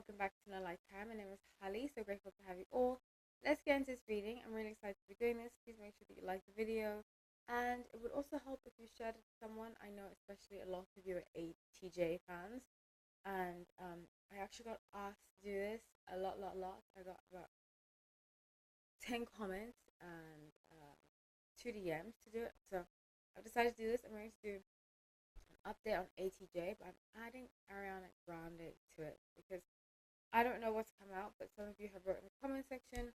welcome back to No Lifetime. My name is Holly, so grateful to have you all. Let's get into this reading. I'm really excited to be doing this. Please make sure that you like the video, and it would also help if you shared it to someone. I know especially a lot of you are ATJ fans, and I actually got asked to do this a lot. I got about 10 comments and 2 DMs to do it, so I've decided to do this. I'm going to do update on ATJ, but I'm adding Ariana Grande to it because I don't know what's come out, but some of you have wrote in the comment section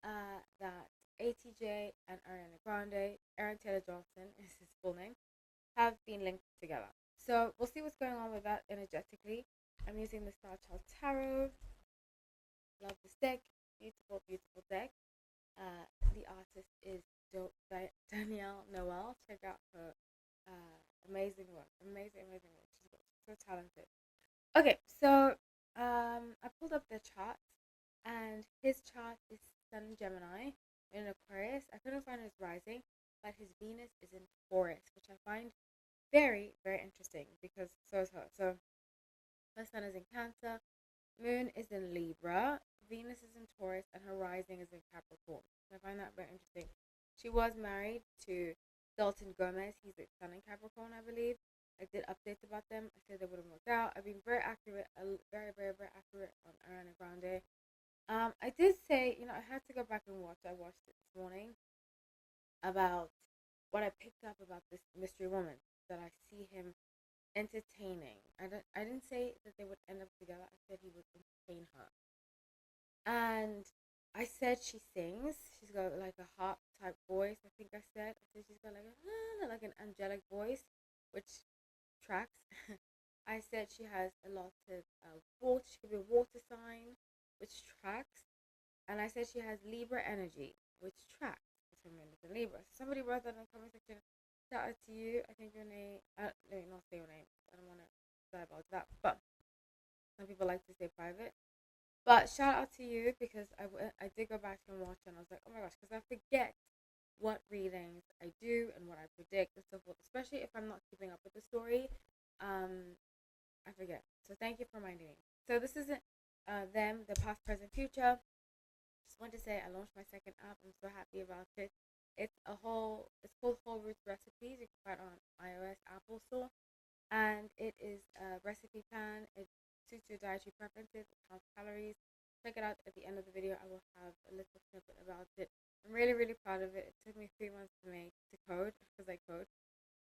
that ATJ and Ariana Grande, Aaron Taylor Johnson is his full name, have been linked together. So we'll see what's going on with that energetically. I'm using the Star Child Tarot. Love this deck. Beautiful, beautiful deck. The artist is Danielle Noel. Check out her amazing work. Amazing work. She's so talented. Okay, so I pulled up the chart, and his chart is Sun in Gemini in Aquarius. I couldn't find his rising, but his Venus is in Taurus, which I find very, very interesting because so is her. So her Sun is in Cancer, Moon is in Libra, Venus is in Taurus, and her rising is in Capricorn. So I find that very interesting. She was married to Dalton Gomez. He's a Sun in Capricorn, I believe. I did updates about them. I said they wouldn't work out. I've been very accurate, very, very, very accurate on Ariana Grande. I did say, I had to go back and watch. I watched it this morning about what I picked up about this mystery woman that I see him entertaining. I didn't say that they would end up together. I said he would entertain her. And I said she sings. She's got like a harp type voice. I said she's got like an angelic voice, which tracks. I said she has a lot of water. She could be a water sign, which tracks. And I said she has Libra energy, which tracks between Venus and Libra. So somebody wrote that in the comment section. Shout out to you. I think your name. Let me not say your name. I don't want to say about that. But some people like to stay private. But shout out to you because I did go back and watch, and I was like, oh my gosh, because I forget what readings I do and what I predict and so forth, especially if I'm not keeping up with the story. I forget. So thank you for reminding me. So this isn't them, the past, present, future. Just want to say I launched my second app. I'm so happy about it. It's called Whole Roots Recipes. You can find it on iOS, Apple Store, and it is a recipe plan. It suits your dietary preferences. It counts calories. Check it out at the end of the video. I will have a little snippet about it. I'm really, really proud of it. It took me 3 months to code because I code,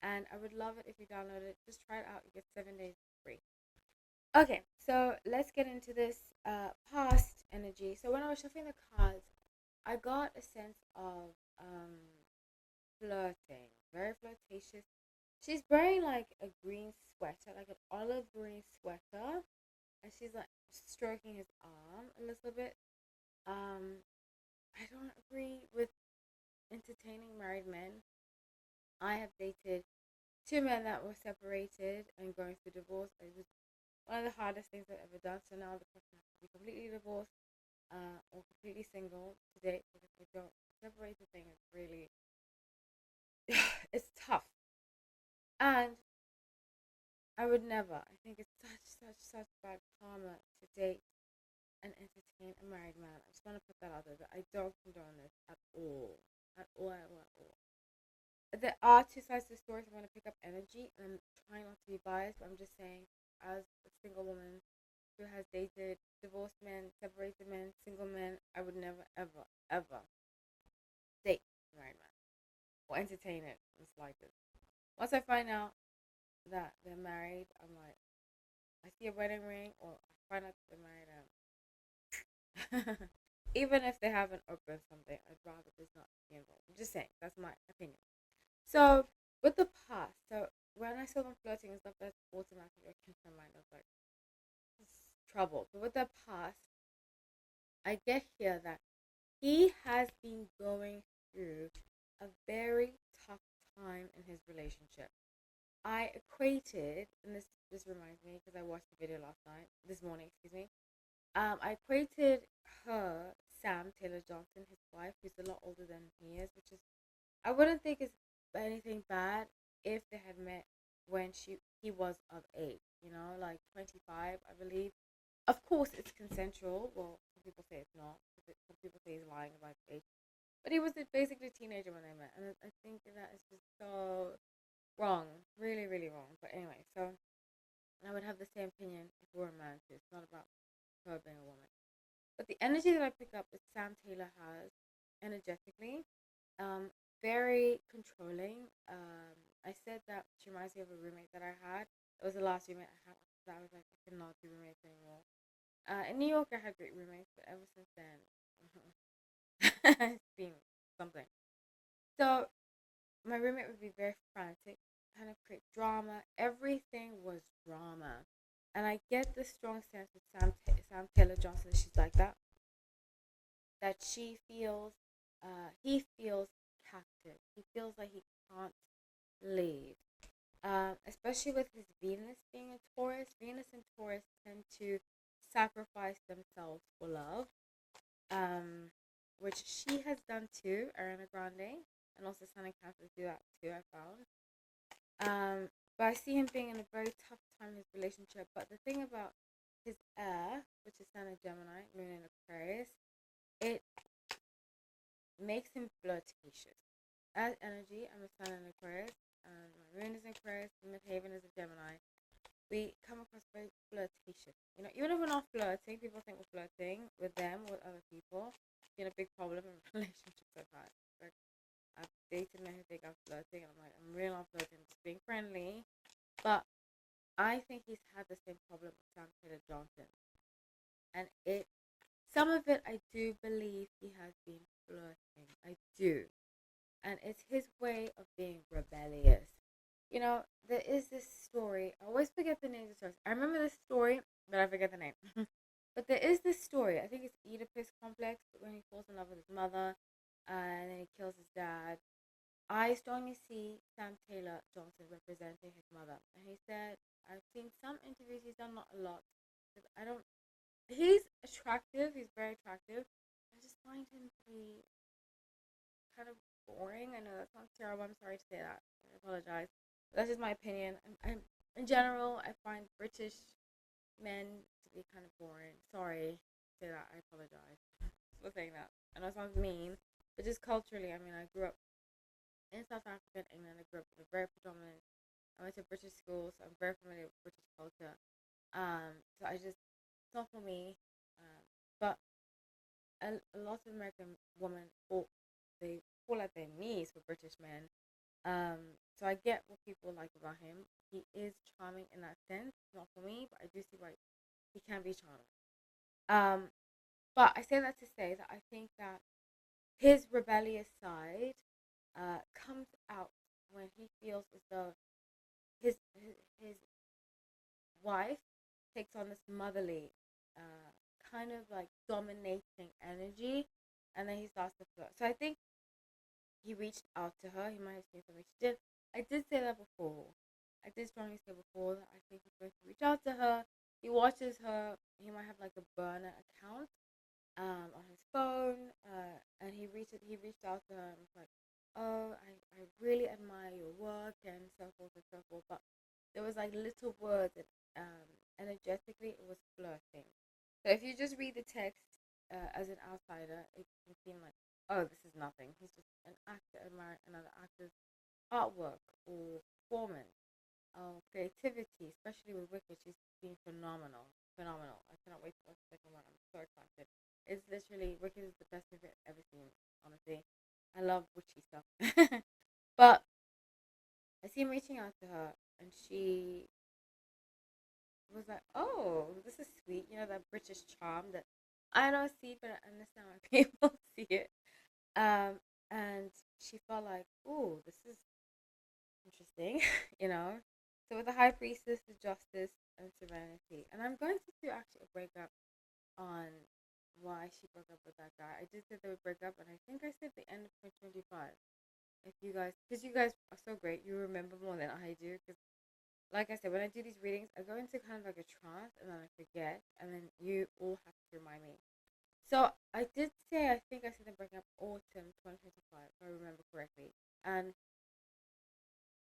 and I would love it if you download it. Just try it out. You get 7 days free. Okay, so let's get into this past energy. So when I was shuffling the cards, I got a sense of flirting, very flirtatious. She's wearing like a green sweater, like an olive green sweater, and she's like stroking his arm a little bit. I don't agree with entertaining married men. I have dated 2 men that were separated and going through divorce. It was one of the hardest things I've ever done. So now the person has to be completely divorced or completely single to date because I don't. Separated thing is really it's tough, and I would never. I think it's such bad karma to date and entertain a married man. I just want to put that out there that I don't condone this at all, at all, at all, at all. There are two sides to the story. So I'm going to pick up energy, and I'm trying not to be biased, but I'm just saying, as a single woman who has dated divorced men, separated men, single men, I would never, ever, ever date a married man or entertain it in the slightest. Once I find out that they're married, I'm like, I see a wedding ring, or I find out they're married, even if they haven't opened something, I'd rather just not be involved. I'm just saying, that's my opinion. So with the past, so when I saw them flirting and stuff, that's automatically came to my mind. I was like, this is trouble. But with the past, I get here that he has been going through a very tough time in his relationship. I equated, and this reminds me because I watched the video this morning, excuse me. I equated her, Sam Taylor Johnson, his wife, who's a lot older than he is, which is I wouldn't think is anything bad if they had met when he was of age, like 25, I believe. Of course, it's consensual. Well, some people say it's not. Some people say he's lying about his age. But he was basically a teenager when they met. And I think that is just so wrong. Really, really wrong. But anyway, so I would have the same opinion if we were a man too. It's not about her being a woman. But the energy that I pick up that Sam Taylor has energetically, um, very controlling. I said that she reminds me of a roommate that I had. It was the last roommate I had. After that, I was like, I cannot do roommates anymore. In New York, I had great roommates, but ever since then, it's been something. So my roommate would be very frantic, kind of create drama. Everything was drama, and I get the strong sense with Sam Taylor Johnson that she's like that. That he feels captive. He feels like he can't leave. Especially with his Venus being a Taurus. Venus and Taurus tend to sacrifice themselves for love, um, which she has done too, Ariana Grande, and also Sun and Cancer do that too, I found. But I see him being in a very tough time in his relationship. But the thing about his air, which is Sun and Gemini, Moon in Aquarius, it makes him flirtatious. As energy, I'm a Sun in Aquarius, and my Moon is in Aquarius, and Midhaven is a Gemini. We come across very flirtatious. You know, even if we're not flirting, people think we're flirting with them, with other people. It's been a big problem in relationships I've had. Like, I've dated men who think I'm flirting, and I'm like, I'm really not flirting, I'm just being friendly. But I think he's had the same problem with Sam Taylor Johnson. And some of it I do believe he has been flirting. I do. And it's his way of being rebellious. You know, there is this story. I always forget the names of stories. I remember this story, but I forget the name. But there is this story. I think it's Oedipus complex when he falls in love with his mother, and then he kills his dad. I strongly see Sam Taylor Johnson representing his mother, and he said I've seen some interviews he's done, not a lot. I don't. He's attractive. He's very attractive. I just find him to be kind of boring. I know that sounds terrible. I'm sorry to say that. I apologize. But that's just my opinion. In general, I find British men to be kind of boring. Sorry to say that. I apologize for saying that. I know it sounds mean, but just culturally, I mean, I grew up in South Africa and England. I grew up in a very predominant. I went to British school, so I'm very familiar with British culture. So it's not for me. But a lot of American women they fall at their knees for British men. So I get what people like about him. He is charming in that sense. Not for me, but I do see why he can be charming. Um, but I say that to say that I think that his rebellious side comes out when he feels as though his wife takes on this motherly, uh, kind of like dominating energy, and then he starts to flirt. So I think he reached out to her. He might have seen something she did. I did say that before. I did strongly say before that I think he's going to reach out to her. He watches her. He might have like a burner account on his phone, and he reached out to her and was like, "Oh, I really admire your work and so forth and so forth." But there was like little words, and energetically it was flirting. So if you just read the text as an outsider, it can seem like, oh, this is nothing. He's just an actor admiring another actor's artwork or performance or creativity, especially with Wicked. She's been phenomenal. Phenomenal. I cannot wait to watch the second one. I'm so excited. It's literally, Wicked is the best movie I've ever seen, honestly. I love witchy stuff. But I see him reaching out to her, and she was like, oh, this is sweet. You know, that British charm that I don't see, but I understand why people see it. Um, and she felt like, oh, this is interesting, you know. So with the High Priestess, the Justice, and Serenity, and I'm going to do actually a breakup on why she broke up with that guy. I did say they would break up, and I think I said the end of 2025. If you guys, because you guys are so great, you remember more than I do. Because, like I said, when I do these readings, I go into kind of like a trance, and then I forget, and then you all have to remind me. So I did say, I think I said they're breaking up autumn 2025, if I remember correctly, and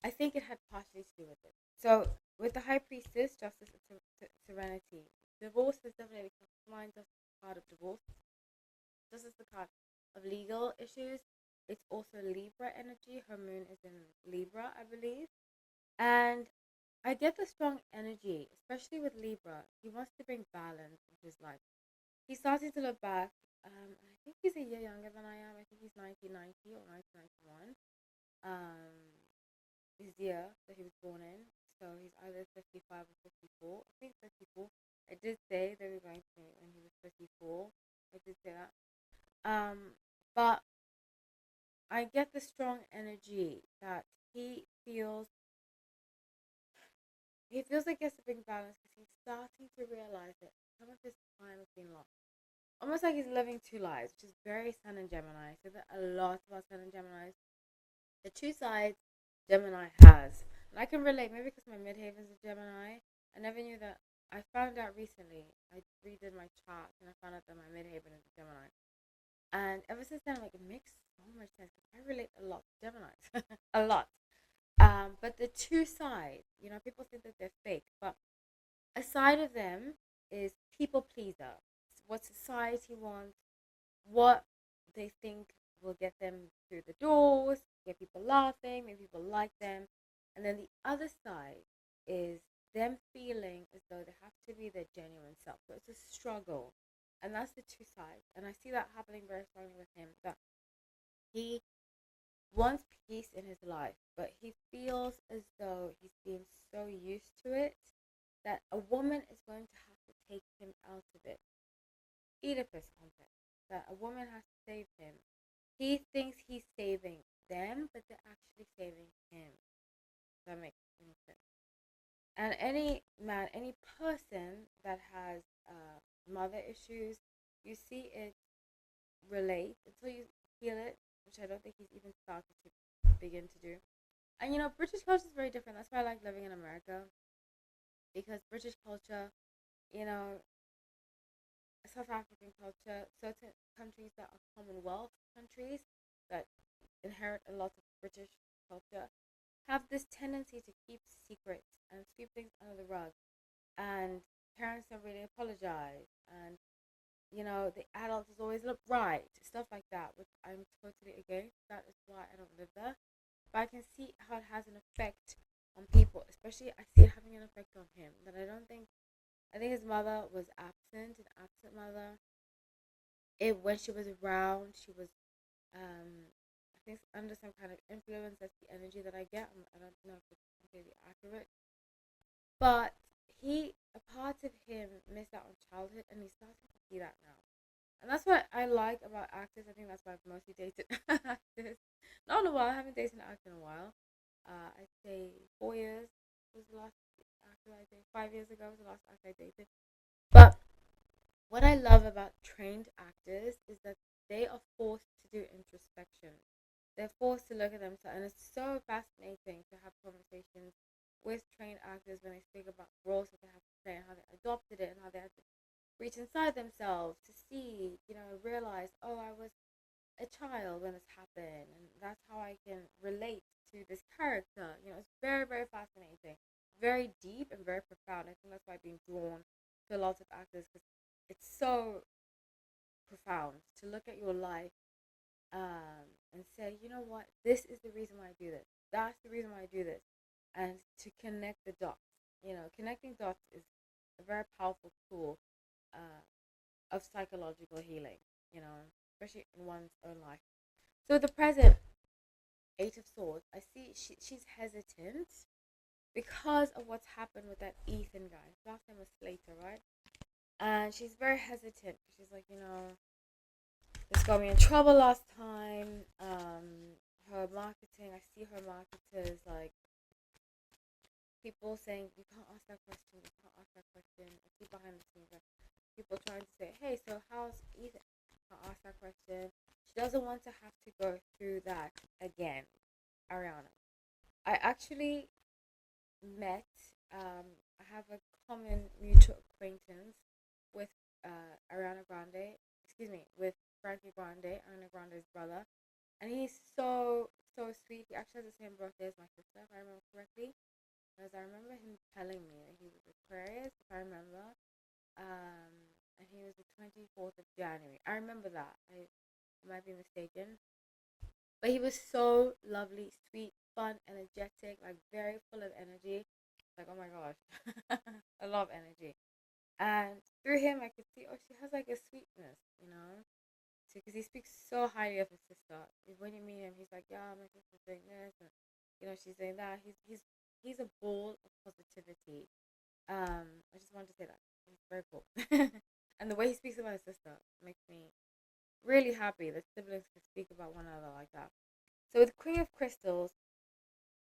I think it had partially to do with it. So with the High Priestess, Justice, and Serenity, divorce has definitely come to mind, just as the card of divorce, just as the card of legal issues. It's also Libra energy. Her moon is in Libra, I believe. And I get the strong energy, especially with Libra. He wants to bring balance into his life. He's starting to look back. I think he's a year younger than I am. I think he's 1990 or 1991. His year that he was born in. So he's either 55 or 54. I think 54. I did say they were going to meet when he was 54. I did say that. But I get the strong energy that he feels like he has to bring balance because he's starting to realize that some of his time has been lost. Almost like he's living two lives, which is very Sun and Gemini. So that a lot of our Sun and Geminis, the two sides Gemini has. And I can relate, maybe because my midhaven's a Gemini. I never knew that. I found out recently. I redid my chart and I found out that my midhaven is a Gemini. And ever since then, like, it makes so much sense because I relate a lot to Geminis. A lot. But the two sides, people think that they're fake, but a side of them is people pleaser. It's what society wants, what they think will get them through the doors, get people laughing, make people like them. And then the other side is them feeling as though they have to be their genuine self. So it's a struggle. And that's the two sides. And I see that happening very strongly with him. That he wants peace in his life, but he feels as though he's being so used to it that a woman is going to have to take him out of it. Oedipus complex. That a woman has to save him. He thinks he's saving them, but they're actually saving him. Does that make any sense? And any man, any person that has mother issues, you see it relate until you feel it, which I don't think he's even started to begin to do. And British culture is very different. That's why I like living in America, because British culture, you know, South African culture, certain countries that are Commonwealth countries that inherit a lot of British culture have this tendency to keep secrets and sweep things under the rug. And parents don't really apologize. And, the adult is always look right. Stuff like that, which I'm totally against. That is why I don't live there. But I can see how it has an effect on people, especially I see it having an effect on him. That I think his mother was an absent mother. When she was around, she was, I think, under some kind of influence. That's the energy that I get. I don't know if it's completely accurate, but a part of him missed out on childhood, and he's starting to see that now. And that's what I like about actors. I think that's why I've mostly dated actors. Not in a while. I haven't dated an actor in a while. I'd say 4 years was the last actor I dated. 5 years ago was the last actor I dated. But what I love about trained actors is that they are forced to do introspection. They're forced to look at themselves, and it's so fascinating to have conversations with trained actors when they speak about roles that they have to play and how they adopted it and how they had to reach inside themselves to see, realize, oh, I was a child when this happened, and that's how I can relate to this character. It's very, very fascinating, very deep, and very profound. I think that's why I've been drawn to lots of actors, because it's so profound to look at your life and say, you know what, this is the reason why I do this. That's the reason why I do this, and to connect the dots. Connecting dots is a very powerful tool of psychological healing. Especially in one's own life. So the present Eight of Swords, I see she's hesitant because of what's happened with that Ethan guy. His last name was Slater, right? And she's very hesitant because she's like, this got me in trouble last time. Her marketing, I see her marketers like people saying you can't ask that question, you can't ask that question. I see behind the scenes like people trying to say, hey, so how's Ethan? Can't ask that question. She doesn't want to have to go through that again. Ariana, I actually met. I have a common mutual acquaintance with Ariana Grande. Excuse me, with Frankie Grande, Ariana Grande's brother, and he's so sweet. He actually has the same birthday as my sister, if I remember correctly. Because I remember him telling me that he was Aquarius, if I remember. and he was the 24th of January. I remember that. I might be mistaken, but he was so lovely, sweet, fun, energetic, like very full of energy. Like, oh my gosh, a lot of energy. And through him, I could see, oh, she has like a sweetness, you know, because he speaks so highly of his sister. When you meet him, he's like, yeah, my sister's doing this, and she's doing that. He's a ball of positivity. I just wanted to say that he's very cool, and the way he speaks about his sister makes me really happy that siblings can speak about one another like that. So with Queen of Crystals,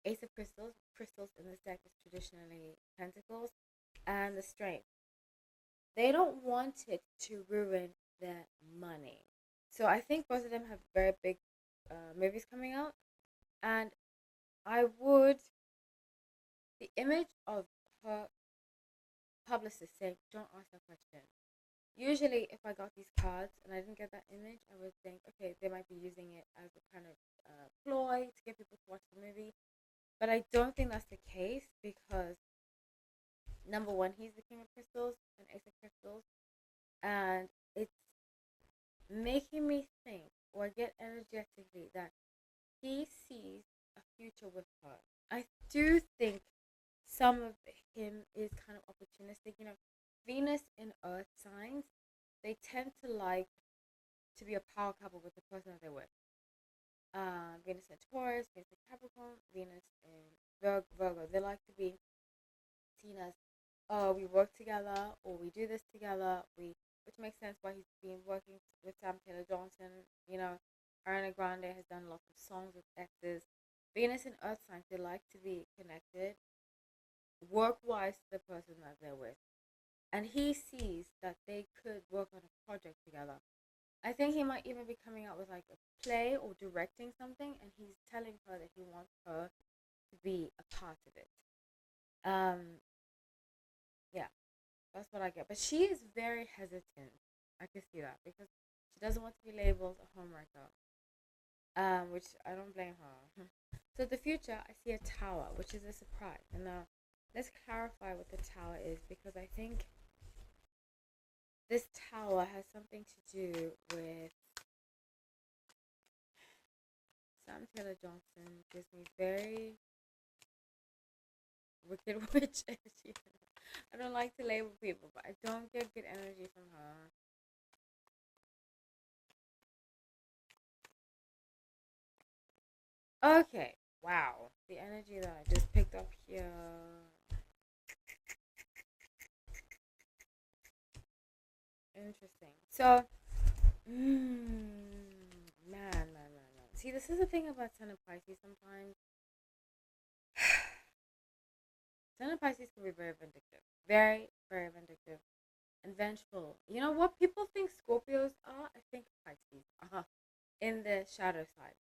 Ace of Crystals, crystals in this deck is traditionally pentacles, and the strength. They don't want it to ruin their money. So I think both of them have very big movies coming out, and I would the image of her publicist saying, "Don't ask that question." Usually, if I got these cards and I didn't get that image, I would think, okay, they might be using it as a kind of ploy to get people to watch the movie. But I don't think that's the case because number one, he's the King of Crystals and Ace of Crystals, and it's making me think or get energetically that he sees a future with her. I do think some of him is kind of opportunistic. Venus in Earth signs, they tend to like to be a power couple with the person that they're with. Venus in Taurus, Venus in Capricorn, Venus in Virgo. They like to be seen as, oh, we work together or we do this together. Which makes sense why he's been working with Sam Taylor Johnson. Ariana Grande has done lots of songs with exes. Venus and Earth signs, they like to be connected work wise to the person that they're with. And he sees that they could work on a project together. I think he might even be coming out with like a play or directing something, and he's telling her that he wants her to be a part of it. Yeah, that's what I get. But she is very hesitant. I can see that because she doesn't want to be labeled a homewrecker. Which I don't blame her. So the future, I see a tower, which is a surprise. And now, let's clarify what the tower is because I think this tower has something to do with Sam Taylor Johnson. Gives me very wicked witch energy. I don't like to label people, but I don't get good energy from her. Okay, wow. The energy that I just picked up here. Interesting. So, man. See, this is the thing about Sun and Pisces sometimes. Sun and Pisces can be very vindictive. Very, very vindictive. And vengeful. You know what people think Scorpios are? I think Pisces. In the shadow side.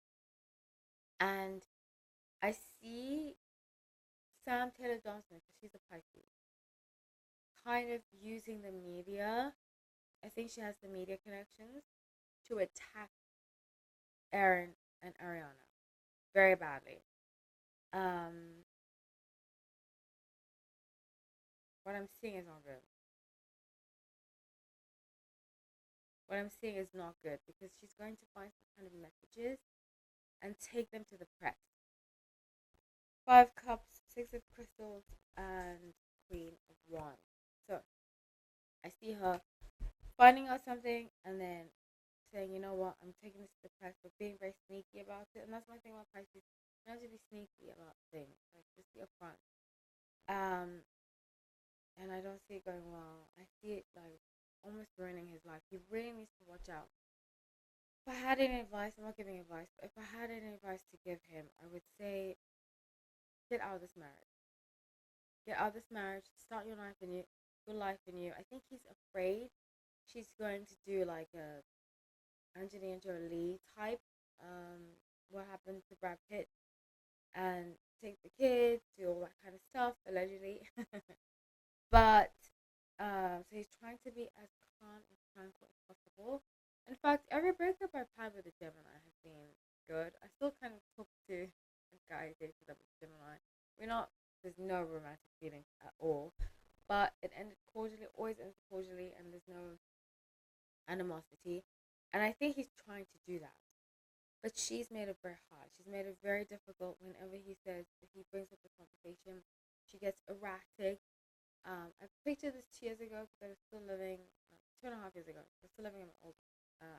And I see Sam Taylor Johnson, because she's a Pisces, kind of using the media. I think she has the media connections to attack Aaron and Ariana very badly. Um, what I'm seeing is not good. What I'm seeing is not good because she's going to find some kind of messages and take them to the press. Five Cups, Six of Crystals, and Queen of Wands. So I see her finding out something and then saying, you know what, I'm taking this to the press, but being very sneaky about it. And that's my thing about Pisces. You have to be sneaky about things, like just be upfront. Um, and I don't see it going well. I see it like almost ruining his life. He really needs to watch out. If I had any advice, I'm not giving advice, but if I had any advice to give him, I would say get out of this marriage. Get out of this marriage. Start your life anew. Your life anew. I think he's afraid she's going to do like a Angelina Jolie type. What happened to Brad Pitt and take the kids, do all that kind of stuff, allegedly. But so he's trying to be as calm and tranquil as possible. In fact, every breakup I've had with a Gemini has been good. I still kind of talk to a guy I dated that was Gemini. We're not. There's no romantic feelings at all. but it ended cordially, always ends cordially, and there's no animosity. And I think he's trying to do that. But she's made it very hard. She's made it very difficult whenever he brings up the conversation. She gets erratic. I pictured this 2 years ago because I was still living, 2.5 years ago, I was still living in my old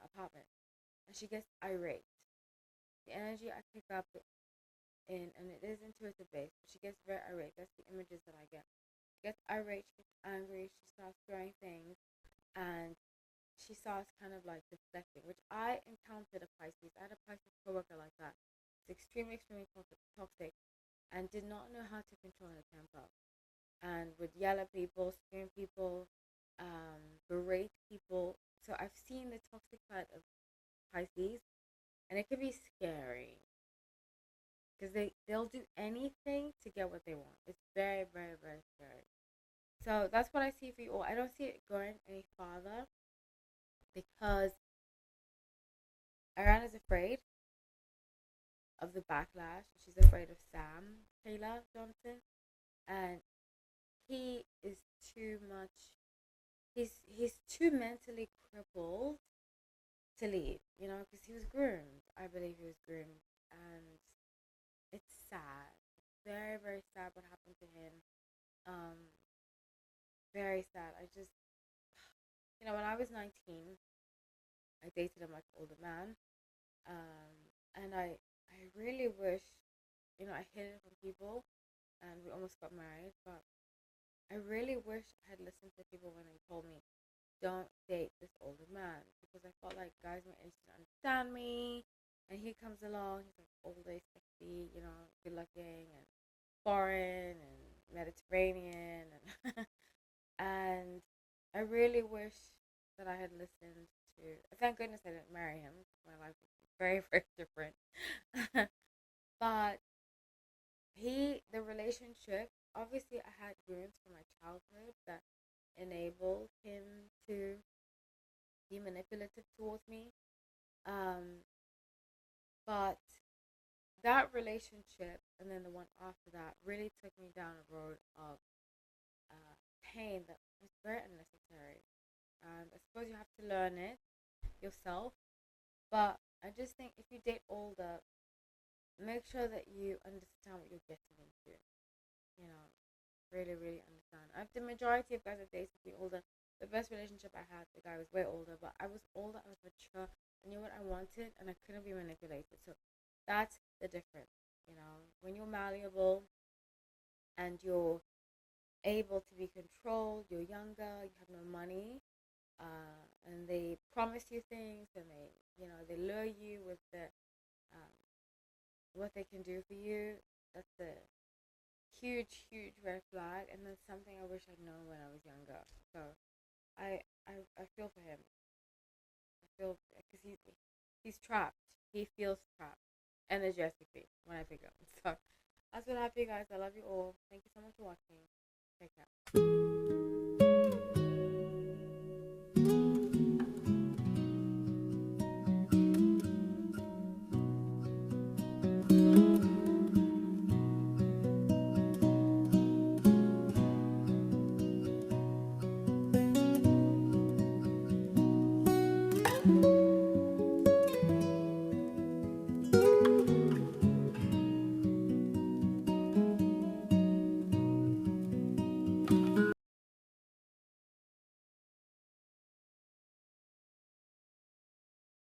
apartment. And she gets irate. The energy I pick up and it is intuitive based, but she gets very irate. That's the images that I get. She gets irate, she gets angry, she starts throwing things, and she starts kind of like deflecting, which I encountered a Pisces. I had a Pisces coworker like that. It's extremely toxic, and did not know how to control her temper, and would yell at people, scream people, berate people. So I've seen the toxic side of Pisces, and it can be scary because they'll do anything to get what they want. It's very, very, very scary. So that's what I see for you all. I don't see it going any farther because Ariana's afraid of the backlash. She's afraid of Sam Taylor Johnson, and he is too much. He's too mentally crippled to leave. Because he was groomed. I believe he was groomed, and it's sad. It's very, very sad what happened to him. Very sad. When I was 19, I dated a much older man, and I really wish, I hid it from people, and we almost got married, but I really wish I had listened to people when they told me, don't date this older man, because I felt like guys my age didn't understand me, and he comes along, he's like older, sexy, good looking, and foreign, and Mediterranean, and and I really wish that I had listened to. Thank goodness I didn't marry him. My life was very, very different. But the relationship, obviously, I had wounds from my childhood that enabled him to be manipulative towards me. Um, but that relationship and then the one after that really took me down a road of pain that was very unnecessary. I suppose you have to learn it yourself, but I just think if you date older, make sure that you understand what you're getting into. You know, really, really understand. The majority of guys I've dated have been older. The best relationship I had, the guy was way older, but I was older, I was mature, I knew what I wanted, and I couldn't be manipulated. So that's the difference. When you're malleable and you're able to be controlled, you're younger, you have no money, and they promise you things, and they lure you with um, what they can do for you. That's a huge, huge red flag, and that's something I wish I'd known when I was younger. So I feel for him. I feel because he's trapped. He feels trapped energetically when I pick up. So that's what I have for you guys. I love you all. Thank you so much for watching. Take care.